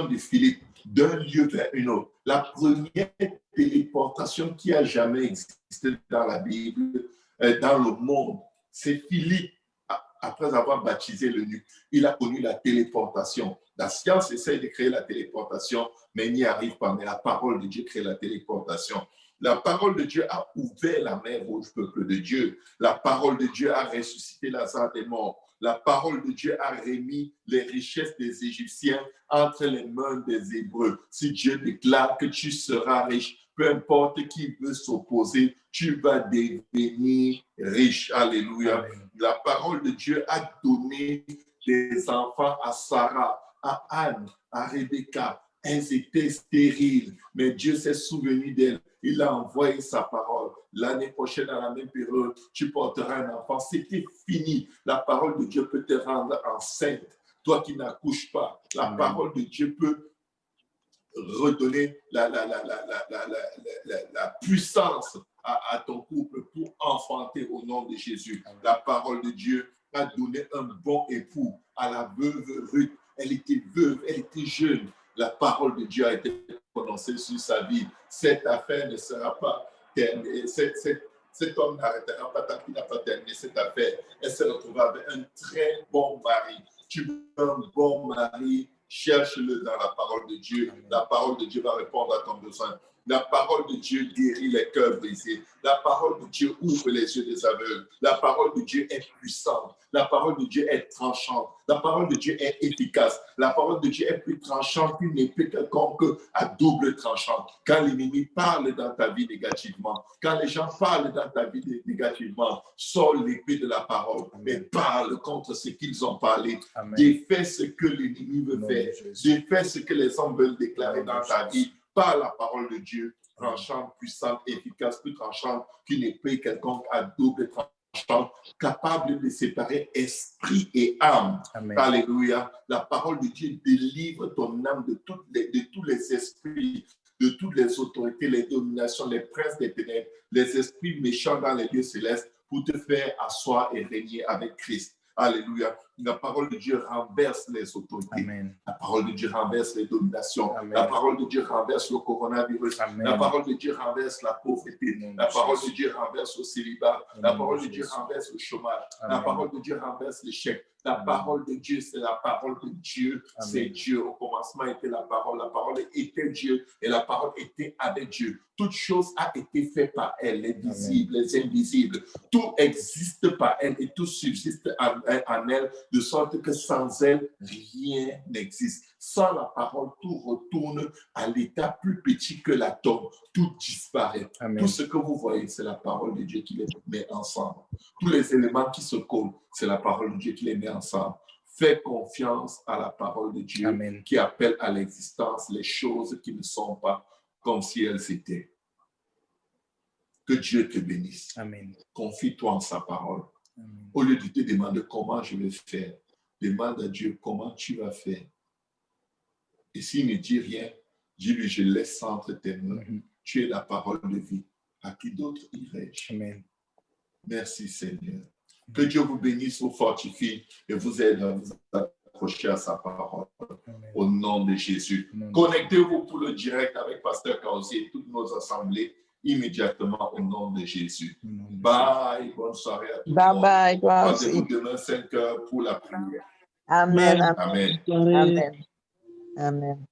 de Philippe d'un lieu vers un autre. La première téléportation qui a jamais existé dans la Bible, dans le monde, c'est Philippe. Après avoir baptisé l'eunuque, il a connu la téléportation. La science essaie de créer la téléportation, mais il n'y arrive pas. Mais la parole de Dieu crée la téléportation. La parole de Dieu a ouvert la mer rouge, peuple de Dieu. La parole de Dieu a ressuscité Lazare des morts. La parole de Dieu a remis les richesses des Égyptiens entre les mains des Hébreux. Si Dieu déclare que tu seras riche, peu importe qui veut s'opposer, tu vas devenir riche. Alléluia. Amen. La parole de Dieu a donné des enfants à Sarah, à Anne, à Rebecca. Elles étaient stériles, mais Dieu s'est souvenu d'elles. Il a envoyé sa parole. L'année prochaine, à la même période, tu porteras un enfant. C'était fini. La parole de Dieu peut te rendre enceinte. Toi qui n'accouches pas, la Amen. Parole de Dieu peut redonner la puissance à ton couple pour enfanter au nom de Jésus. Amen. La parole de Dieu a donné un bon époux à la veuve Ruth. Elle était veuve, elle était jeune. La parole de Dieu a été prononcée sur sa vie. Cette affaire ne sera pas terminée. Cet homme n'arrêtera pas tant qu'il n'a pas terminé cette affaire. Elle se retrouvera avec un très bon mari. Tu veux un bon mari, cherche-le dans la parole de Dieu. La parole de Dieu va répondre à ton besoin. La parole de Dieu guérit les cœurs brisés. La parole de Dieu ouvre les yeux des aveugles. La parole de Dieu est puissante. La parole de Dieu est tranchante. La parole de Dieu est efficace. La parole de Dieu est plus tranchante qu'une épée quelconque à double tranchant. Quand l'ennemi parle dans ta vie négativement, quand les gens parlent dans ta vie négativement, sors l'épée de la parole et parle contre ce qu'ils ont parlé. Défais ce que l'ennemi veut faire. Défais ce que les hommes veulent déclarer dans ta vie. Par la parole de Dieu, tranchante, puissante, efficace, plus tranchante qu'une épée quelconque à double tranchant, capable de séparer esprit et âme. Amen. Alléluia. La parole de Dieu délivre ton âme de tous les esprits, de toutes les autorités, les dominations, les princes des ténèbres, les esprits méchants dans les lieux célestes pour te faire asseoir et régner avec Christ. Alléluia. La parole de Dieu renverse les autorités. Amen. La parole de Dieu renverse les dominations. Amen. La parole de Dieu renverse le coronavirus. Amen. La parole de Dieu renverse la pauvreté. Amen. La parole de Dieu renverse le célibat. Amen. La parole de Dieu renverse le chômage. Amen. La parole de Dieu renverse l'échec. La parole de Dieu, c'est la parole de Dieu. Amen. C'est Dieu. Au commencement était la parole était Dieu et la parole était avec Dieu. Toute chose a été faite par elle, les visibles, Amen. Les invisibles. Tout existe par elle et tout subsiste en elle, de sorte que sans elle, rien n'existe. Sans la parole, tout retourne à l'état plus petit que l'atome. Tout disparaît. Amen. Tout ce que vous voyez, c'est la parole de Dieu qui les met ensemble. Tous les éléments qui se collent, c'est la parole de Dieu qui les met ensemble. Fais confiance à la parole de Dieu. Amen. Qui appelle à l'existence les choses qui ne sont pas comme si elles étaient. Que Dieu te bénisse. Amen. Confie-toi en sa parole. Amen. Au lieu de te demander comment je vais faire, demande à Dieu comment tu vas faire. Et s'il ne dit rien, dis-lui, je laisse entre tes mains. Tu es la parole de vie. À qui d'autre irai-je? Amen. Merci Seigneur. Que Dieu vous bénisse, vous fortifie et vous aide à vous accrocher à sa parole. Amen. Au nom de Jésus. Amen. Connectez-vous pour le direct avec Pasteur Kaosi et toutes nos assemblées immédiatement au nom de Jésus. Bye. Bonne soirée à tous. Bye. Rendez-vous demain 5 heures pour la prière. Amen. Amen. Amen. Amen.